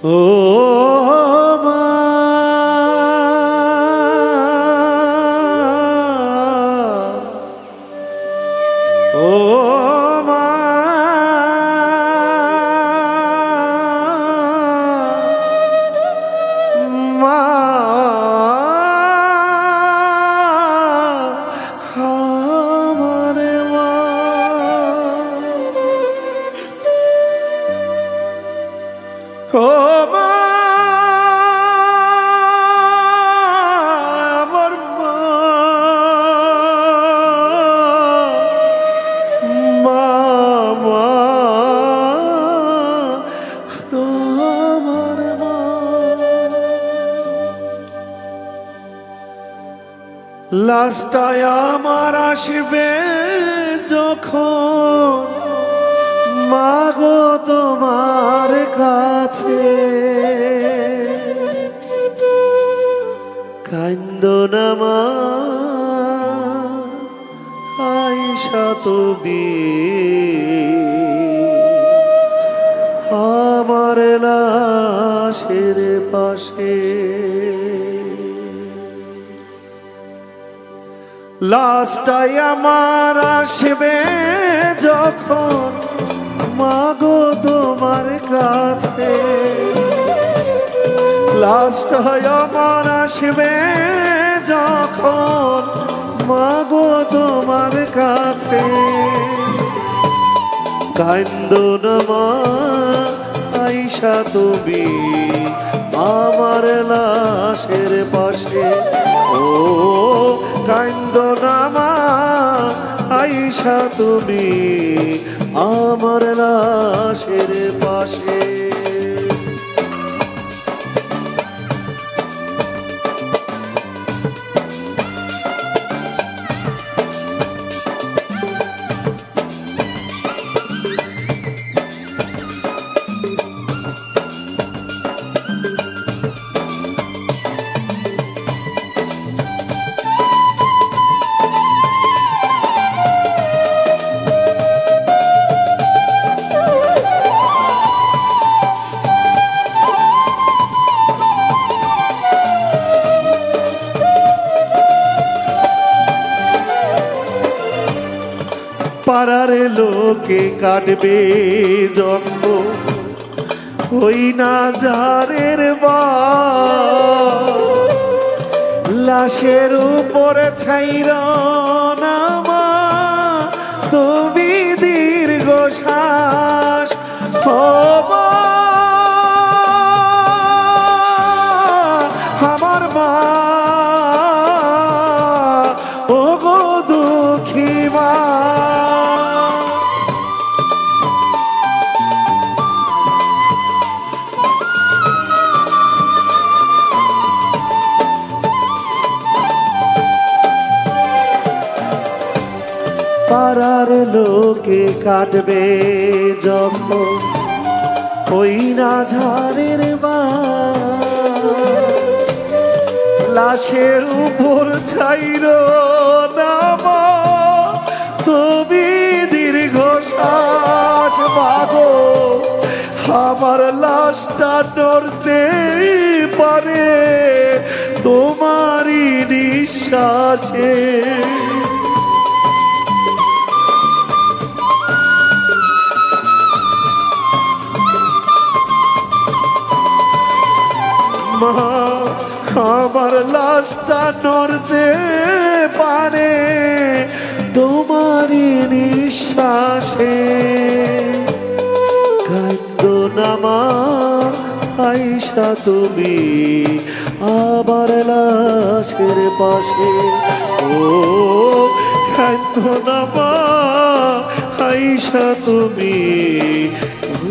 ও মা ও মা মা আমারে মা ও মা আমার মা মা মা তোমার মা লাস্টায় আমার আসবে যখন মাগো তোমার কাছে কান্দো না মা আইসা তুমি আমার লাশের পাশে লাস্টায় আমার আসবে যখন মাগো তোমার কাছে লাস্টায় আমার আসবে যখন মাগো তোমার কাছে কান্দো না মা আইসা তুমি আমার লাশের পাশে ও কান্দো না মা আইসা তুমি আমার লাশের পাশে পাড়ার লোকে কাটবে যখন ওই না যারের লাশের উপরে ছাইর না মা তুমি দীর্ঘ শ্বাস ও মা আমার মা ও গো দুঃখী মা পাড়ার লোকে কাটবে যখন ওই না ঝাড়ের লাশের উপর ছাইর না মা তুমি দীর্ঘ শ্বাস মাগো আমার লাশটা নড়তে পারে তোমারই নিঃশ্বাসে আমার লাশটা নড়তে পারে তোমারই নিঃশ্বাসে কান্দো না মা আইসা তুমি আমার লাশের পাশে ও কান্দো না মা আইসা তুমি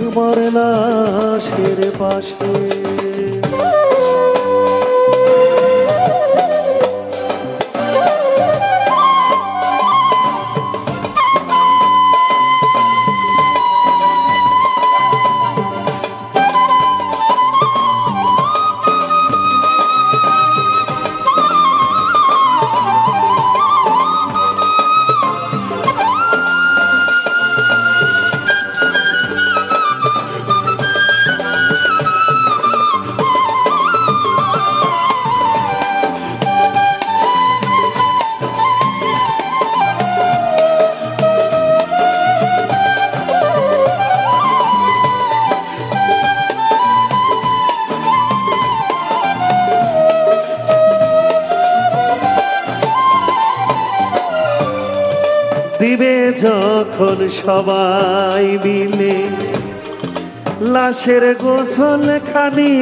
আমার লাশের পাশে দিবে যখন সবাই মিলে লাশের গোসল খানি,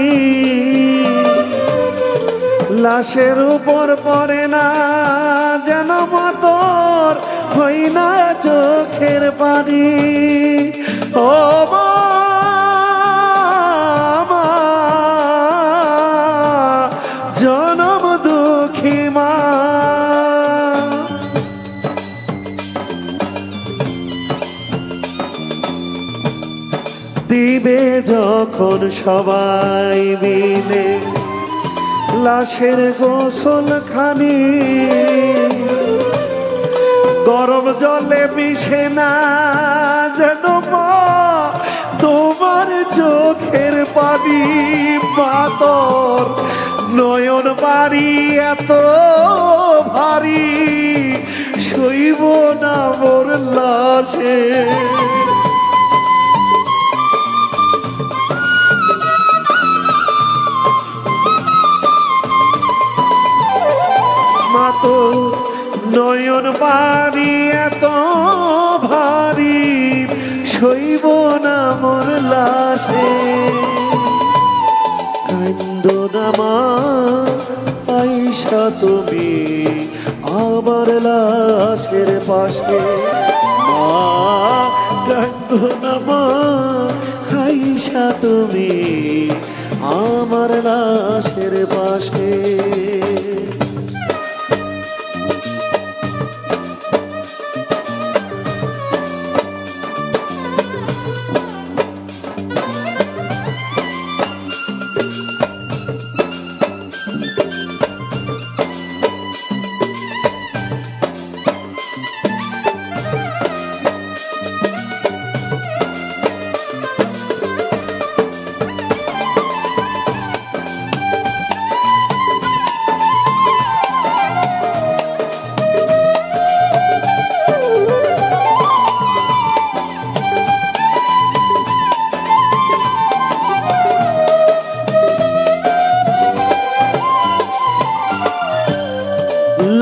লাশের উপর পড়ে না যেন মাতর, হই না চোখের পানি। ও মা, জনম দুঃখী মা, দিবে যখন সবাই মিলে লাশের গোসল খানি, গরম জলে মিশে না যেন মা তোমার চোখের পানি। মাতর নয়ন বাড়ি এত ভারী, সইব না মোর লাশে। মাতো নয়ন বাড়ি এত ভারী, সইব না মোর লাশে। কান্দো না মা আইসা তুমি আমার লাশের পাশে। মা কান্দো না মা আইসা তুমি আমার লাশের পাশে।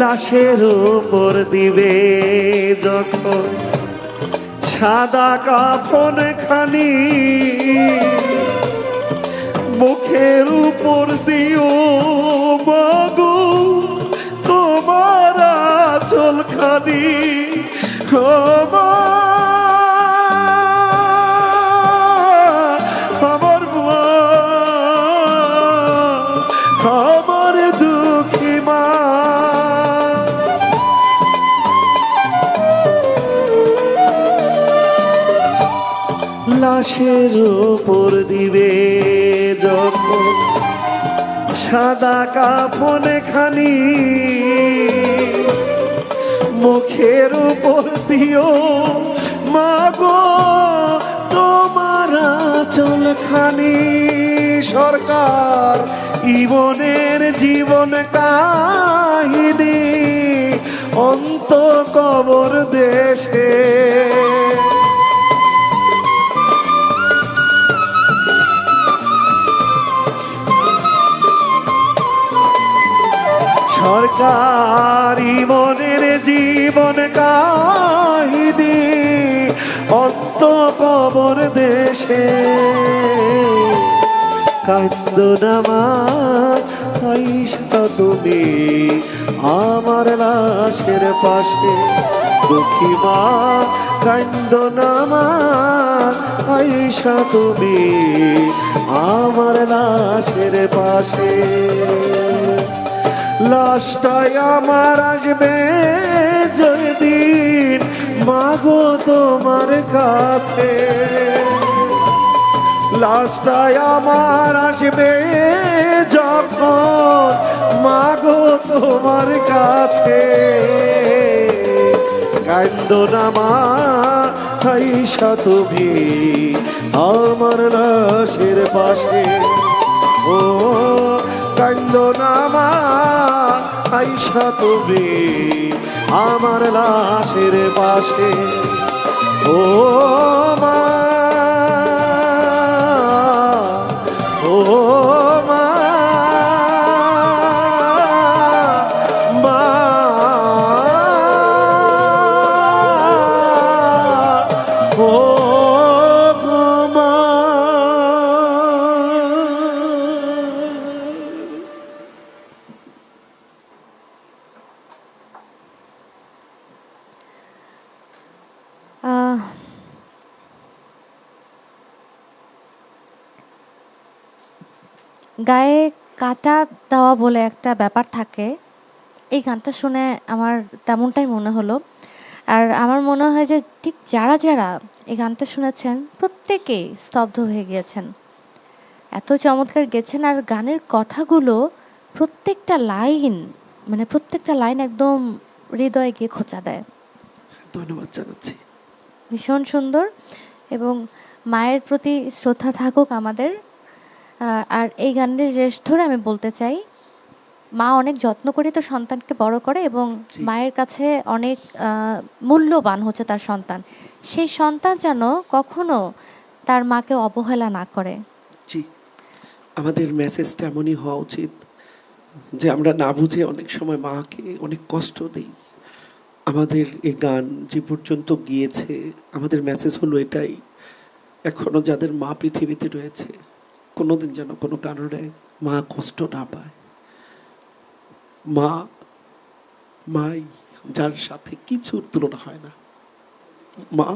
লাশের উপর দিবে যখন সাদা কাফন খানি, মুখের উপর দিও মাগো তোমার আঁচল খানি। ও মা, আমার মা, আমার দুঃখী মা। লাশের উপর দিবে যখন সাদা কাফন খানি, মুখের উপর দিও মাগো তোমার আঁচল খানি। সরকার ইমনের জীবন কাহিনী অন্ত কবর দেশে। সরকারি মনের জীবন কাহিনী অন্ত কবর দেশে। কান্দো না মা আইসা তুমি আমার লাশের পাশে। দুঃখী মা কান্দো না মা আইসা তুমি আমার লাশের পাশে। লাশটাই আমার আসবে যেদিন মাগো তোমার কাছে। লাশটাই আমার আসবে যখন মাগো তোমার কাছে। কান্দো না মা আইসা তুমি আমার লাশের পাশে। ও কান্দো না মা আইসা তুমি আমার লাশের পাশে। ও মা, ও মা, মা ও গো মা। আহ, গায়ে কাটা দেওয়া বলে একটা ব্যাপার থাকে। এই গানটা শুনে আমার তেমনটাই মনে হলো। আর আমার মনে হয় যে ঠিক যারা যারা এই গানটা শুনেছেন প্রত্যেকেই স্তব্ধ হয়ে গিয়েছেন। এত চমৎকার গেছেন, আর গানের কথাগুলো প্রত্যেকটা লাইন, মানে প্রত্যেকটা লাইন একদম হৃদয়ে গিয়ে খোঁচা দেয়। ধন্যবাদ জানাচ্ছি। ভীষণ সুন্দর। এবং মায়ের প্রতি শ্রদ্ধা থাকুক আমাদের। আর এই গানের রেশ ধরে আমি বলতে চাই, মা অনেক যত্ন করে তো সন্তানকে বড় করে, এবং জি মায়ের কাছে অনেক মূল্যবান হচ্ছে তার সন্তান। সেই সন্তান যেন কখনো তার মাকে অবহেলা না করে। জি, আমাদের মেসেজটা এমনই হওয়া উচিত যে আমরা না বুঝে অনেক সময় মাকে অনেক কষ্ট দিই। আমাদের এই গান যে পর্যন্ত গিয়েছে, আমাদের মেসেজ হলো এটাই, এখনো যাদের মা পৃথিবীতে রয়েছে, কোনোদিন যেন কোনো কারণে মা কষ্ট না পায়। মা মাই, যার সাথে কিছুর তুলনা হয় না। মা